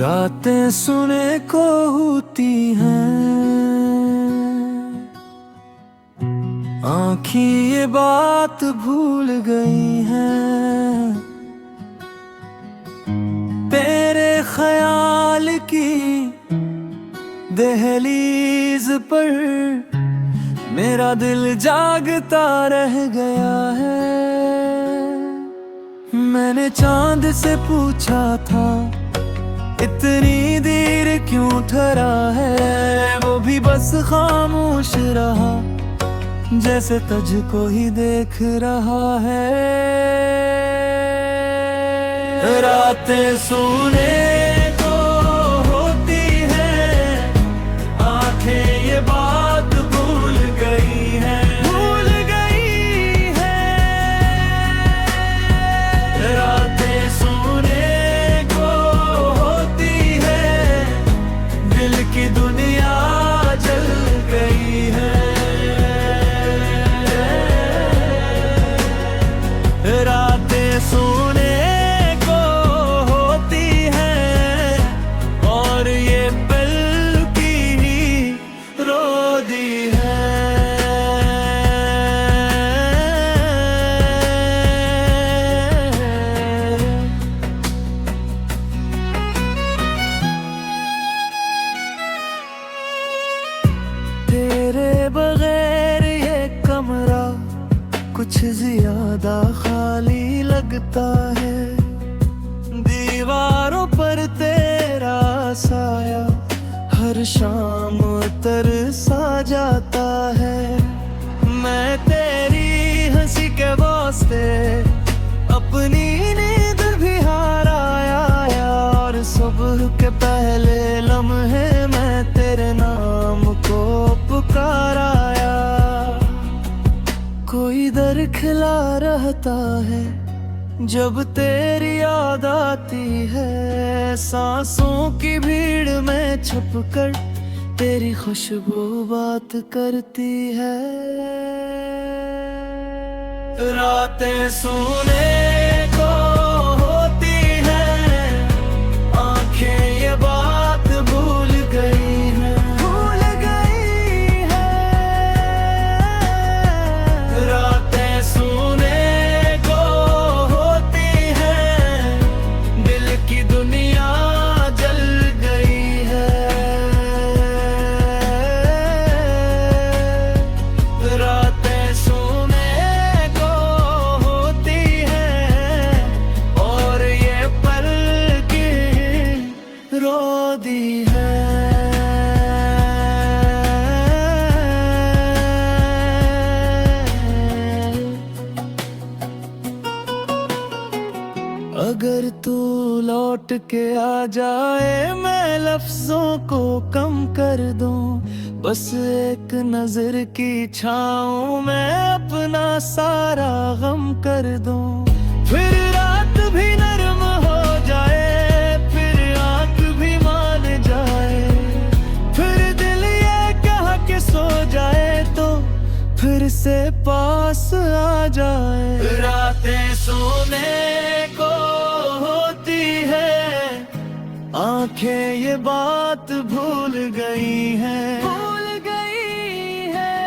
रातें सुने को होती हैं, आँखी ये बात भूल गई हैं। तेरे ख्याल की दहलीज पर मेरा दिल जागता रह गया है। मैंने चांद से पूछा था इतनी देर क्यों ठहरा है, वो भी बस खामोश रहा जैसे तुझको ही देख रहा है। रातें सोने को होती हैं, आंखें ये बात भूल गई हैं, भूल गई हैं। रातें सोने को होती हैं, दिल की दुनिया जल गई है। रातें सोने को होती हैं और ये पल की ही रो दी है। तेरे बगैर ये कमरा कुछ ज्यादा खाली लगता है। दीवारों पर तेरा साया हर शाम तरसा जाता है। मैं तेरी हंसी के वास्ते अपनी नींद भी हार आया, और सुबह के पहले लम्हे मैं तेरे नाम को पुकार आया। कोई दर खिला रहता है जब तेरी याद आती है। सांसों की भीड़ में छुपकर तेरी खुशबू बात करती है। रातें सोने को होती हैं, आंखें ये बात भूल गई हैं, भूल गई हैं। रातें सोने को होती हैं, दिल की दुनिया जल गई है। रातें सोने को होती हैं और ये पल की रो दी है। अगर तू लौट के आ जाए, मैं लफ्जों को कम कर दूं। बस एक नजर की छाँव में अपना सारा गम कर दूं। फिर रात भी नरम हो जाए, फिर आँख भी मान जाए, फिर दिल ये कह के सो जाए तो फिर से पास आ जाए। रातें सोने को होती है, आंखें ये बात भूल गई हैं, भूल गई हैं।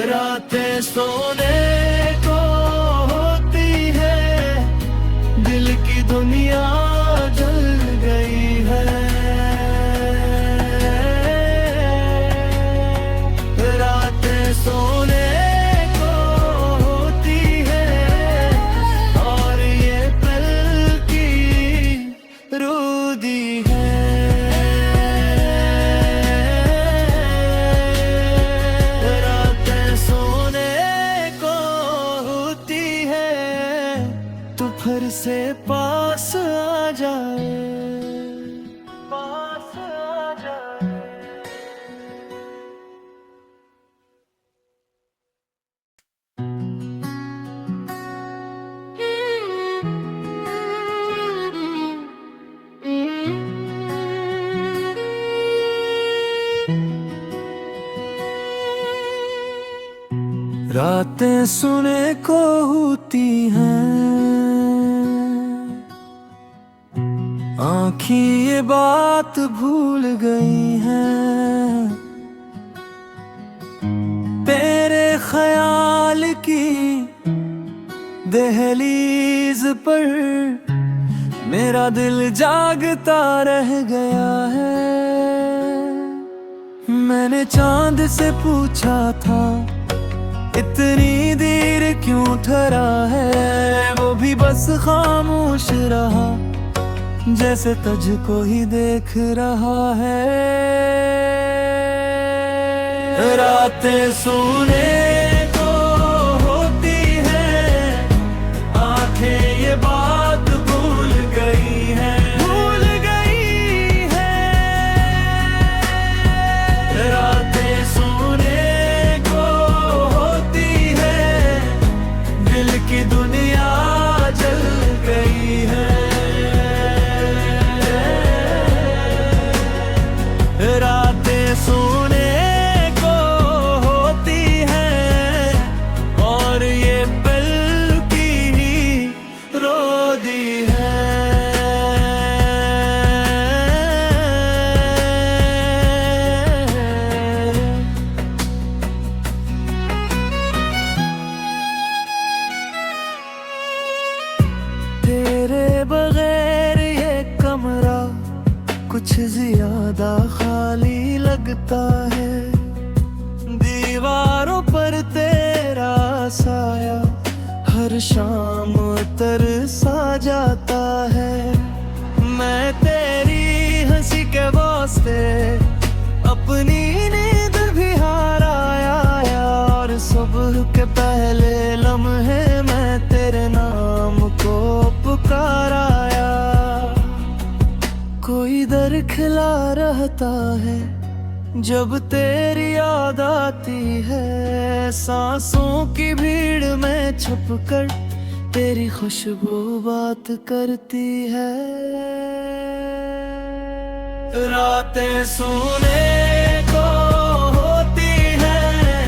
रातें सोने को होती है, दिल की दुनिया जल गई है। रातें सोने को होती है और ये पल की रो दी है। रातें सोने को होती है, तो फिर से पास आ जाए, पास आ जाए। रातें सुने को होती हैं, आँखें ये बात भूल गई हैं, तेरे ख्याल की दहलीज पर मेरा दिल जागता रह गया है। मैंने चांद से पूछा था इतनी देर क्यों ठहरा है, वो भी बस खामोश रहा जैसे तुझको ही देख रहा है। रातें सोने को होती है, आंखें ये बात भूल गई है, भूल गई है। रातें सोने को होती है, दिल की दुनिया जल गई है। रातें सोने को होती हैं और ये पल की ही रो दी है। तेरे बगैर ये कमरा कुछ ज्यादा खाली लगता है, दीवारों पर तेरा साया हर शाम तरसा जाता है। मैं तेरी हंसी के वास्ते अपनी नींद भी हार आया, और सुबह के पहले लम्हे मैं तेरे नाम को पुकार आया। कोई दर खिला रहता है जब तेरी याद आती है, सांसों की भीड़ में छुपकर तेरी खुशबू बात करती है। रातें सोने को होती हैं,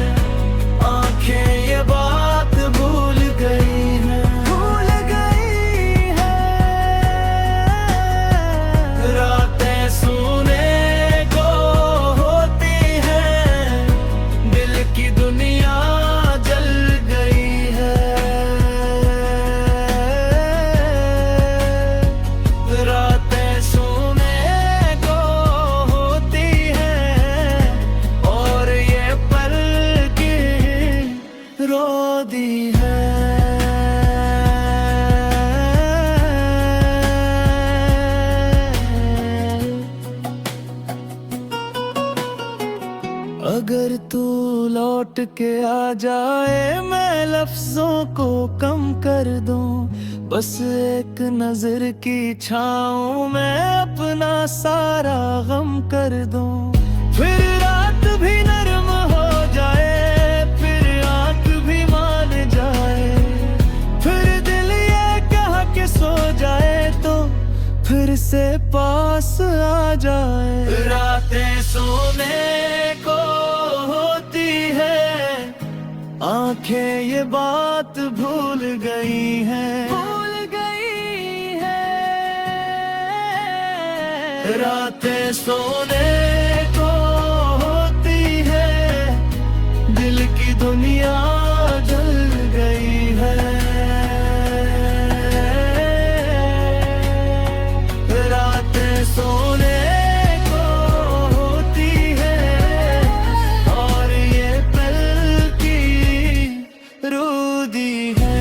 आंखें ये बात भूल गई है, भूल गई है। रातें सोने को होती हैं, दिल की दुनिया जल गई है। रातें सोने को होती हैं और ये पल की रो दी है। अगर तू लौट के आ जाए, मैं लफ्जों को कम कर दूं, बस एक नजर की छाँव में अपना सारा गम कर दूं। फिर रात भी नरम हो जाए, फिर आँख भी मान जाए, फिर दिल ये कह के सो जाए तो फिर से पास आ जाए। रातें सोने को होती है, आंखें ये बात भूल गई हैं, भूल गई है। रातें सोने को होती है, दिल की दुनिया जल गई है। रातें सोने को होती है और ये पल की रो दी है।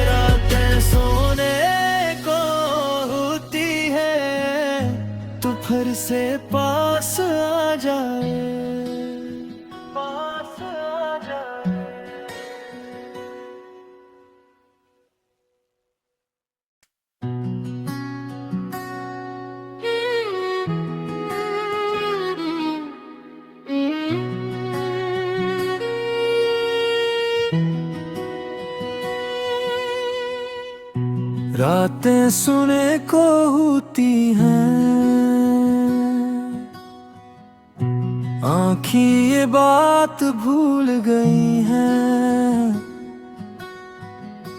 रातें सोने को होती है, तू फिर से पास आ जाए, पास आ जाए। रातें सुने को होती हैं, आँखें ये बात भूल गई हैं,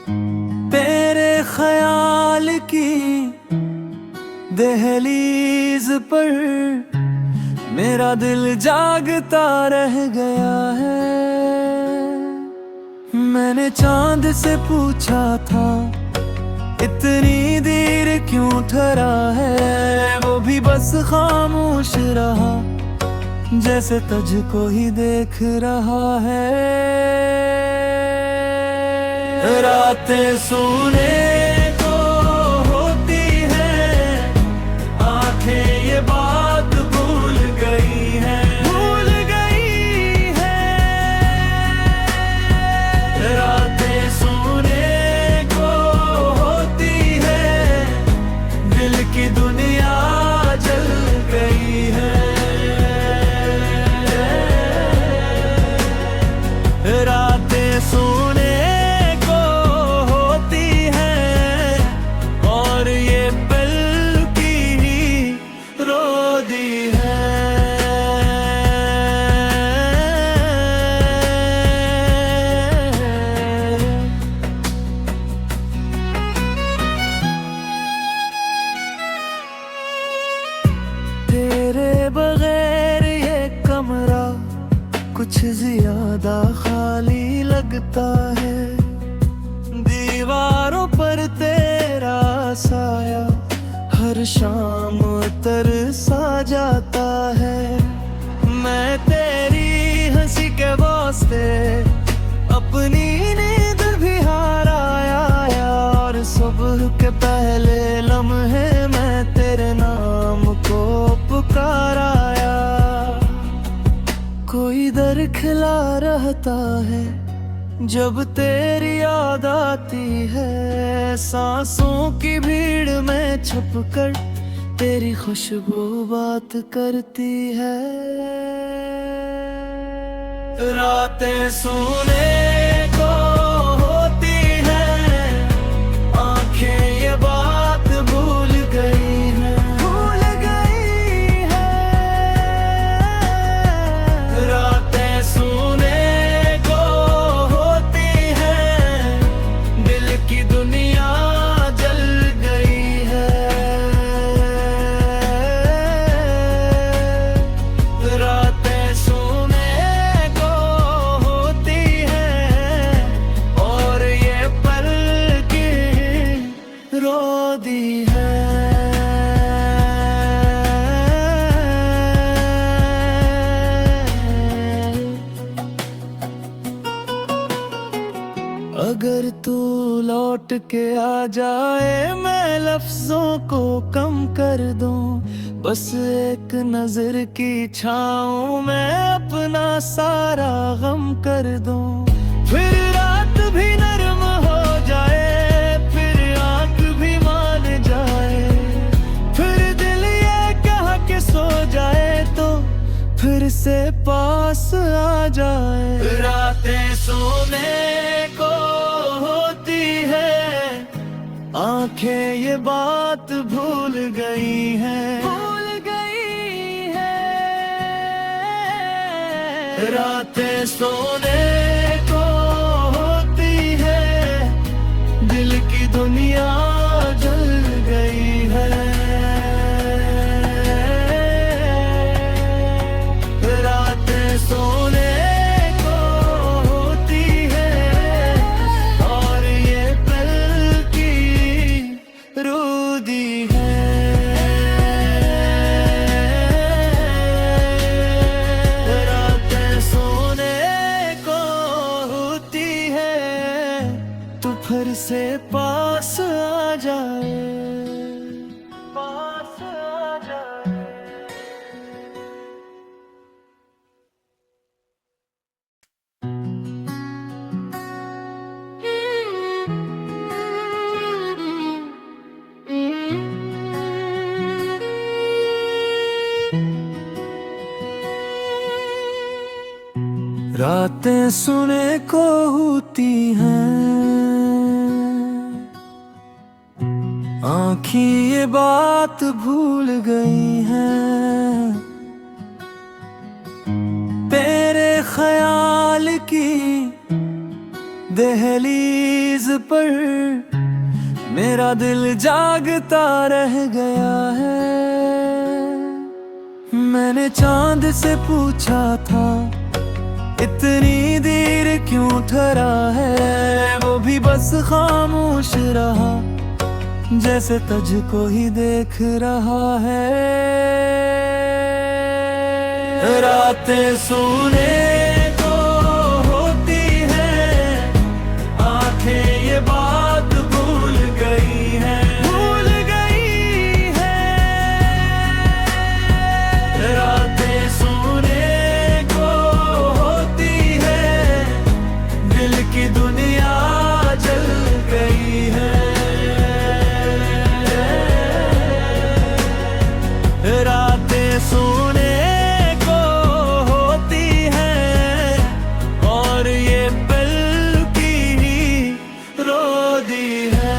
तेरे ख्याल की दहलीज पर मेरा दिल जागता रह गया है। मैंने चांद से पूछा था इतनी देर क्यों ठहरा है, वो भी बस खामोश रहा जैसे तुझको ही देख रहा है। रातें सोने को होती है, आंखें ये बात भूल गई है, भूल गई है। रातें सोने को होती है, दिल की दुनिया जल गई है। रातें सोने को होती है और ये पल की ही रो दी है। तेरे बगैर ये कमरा कुछ ज्यादा खाली लगता है, दीवारों पर तेरा साया हर शाम तरसा जाता है। मैं तेरी हंसी के वास्ते अपनी नींद भी हार आया, और सुबह के पहले लम्हे मैं तेरे नाम को पुकार आया। कोई दर खिला रहता है जब तेरी याद आती है, सांसों की भीड़ में छुपकर तेरी खुशबू बात करती है। रातें सोने को होती है, आंखें ये बात भूल गई है, भूल गई है। रातें सोने को होती है, दिल की दुनिया जल गई है। रातें सोने को होती है और ये पल की रो दी है। अगर तू लौट के आ जाए, मैं लफ्जों को कम कर दूं, बस एक नजर की छाँव में अपना सारा गम कर दूं। फिर रात भी नरम हो जाए, फिर आँख भी मान जाए, फिर दिल ये कह के सो जाए तो फिर से पास आ जाए। रातें सोने को होती है, आंखें ये बात भूल गई हैं, भूल गई है। रातें सोने को होती है, दिल की दुनिया जल गई है। रातें सोने को होती है और ये पल की रो दी है। रातें सोने को होती है, तू फिर से पास आ जाए, पास आ जाए। रातें सुने को होती हैं, आँखें ये बात भूल गई हैं। तेरे ख्याल की दहलीज पर मेरा दिल जागता रह गया है। मैंने चांद से पूछा था इतनी देर क्यों ठहरा है, वो भी बस खामोश रहा जैसे तुझको ही देख रहा है। रातें सोने को होती है, आंखें ये बात भूल गई है, भूल गई है। रातें सोने को होती है, दिल की दुनिया जल गई है। रातें सोने को होती है और ये पल की ही रो दी है।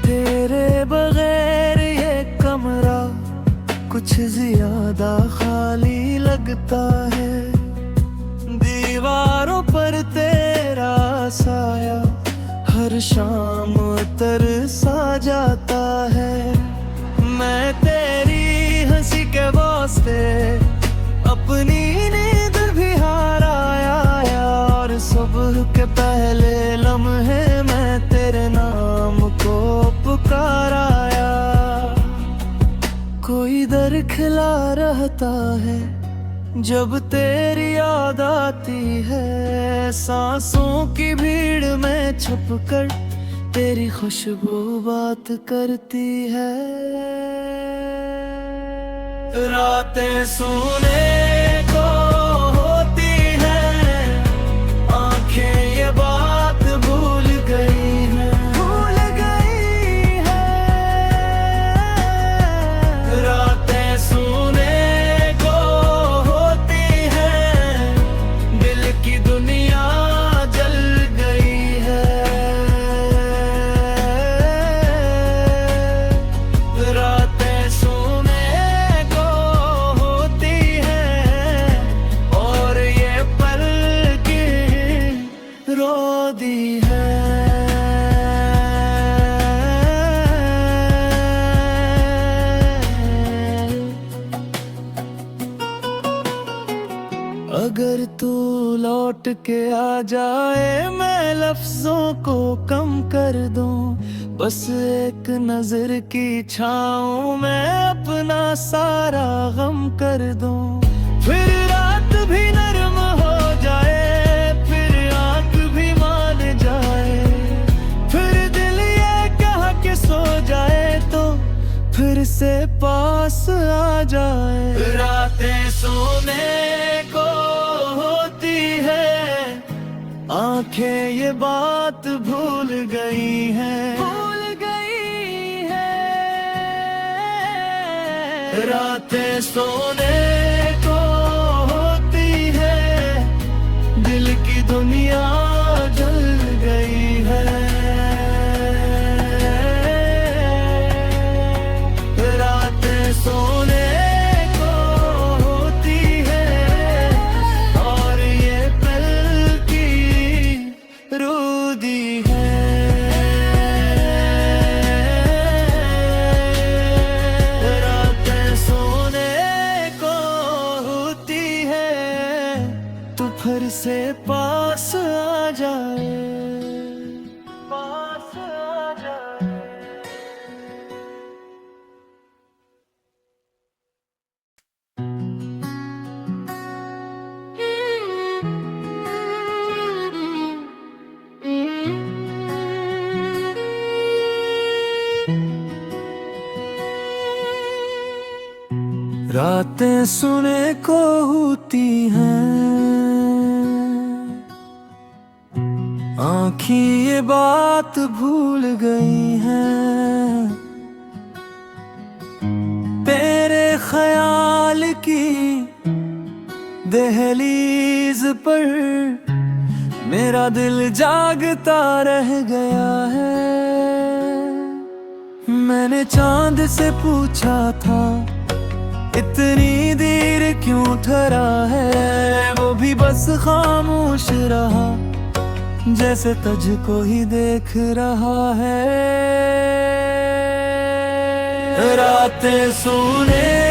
तेरे बगैर ये कमरा कुछ ज्यादा खाली लगता है, दीवारों पर तेरा साया हर शाम तरसा जाता है। मैं तेरी हंसी के वास्ते अपनी नींद भी हार आया, और सुबह के पहले लम्हे मैं तेरे नाम को पुकार आया। कोई दर खिला रहता है जब तेरी याद आती है, सांसों की भीड़ में छुपकर तेरी खुशबू बात करती है। रातें सोने को होती है, आंखें ये बात भूल गई है, भूल गई है। रातें सोने को होती है, दिल की दुनिया जल गई है। रातें सोने को होती है और ये पल की रो दी है। अगर तू लौट के आ जाए, मैं लफ्जों को कम कर दूं, बस एक नजर की छाँव में अपना सारा गम कर दूं। फिर रात भी नरम हो जाए, फिर आँख भी मान जाए, फिर दिल ये कह के सो जाए तो फिर से पास आ जाए। रातें सोने को होती है, आंखें ये बात भूल गई हैं, भूल गई है। रातें सोने को होती है, दिल की दुनिया जल गई है। रातें सोने को होती है और ये पल की रो दी है। रातें सोने को होती है, तू फिर से पास आ जाए, पास आ जाए। रातें सुने को होती हैं, आँखें ये बात भूल गई हैं। तेरे ख्याल की दहलीज पर मेरा दिल जागता रह गया है। मैंने चांद से पूछा था इतनी देर क्यों ठहरा है, वो भी बस खामोश रहा जैसे तुझको ही देख रहा है। रातें सुने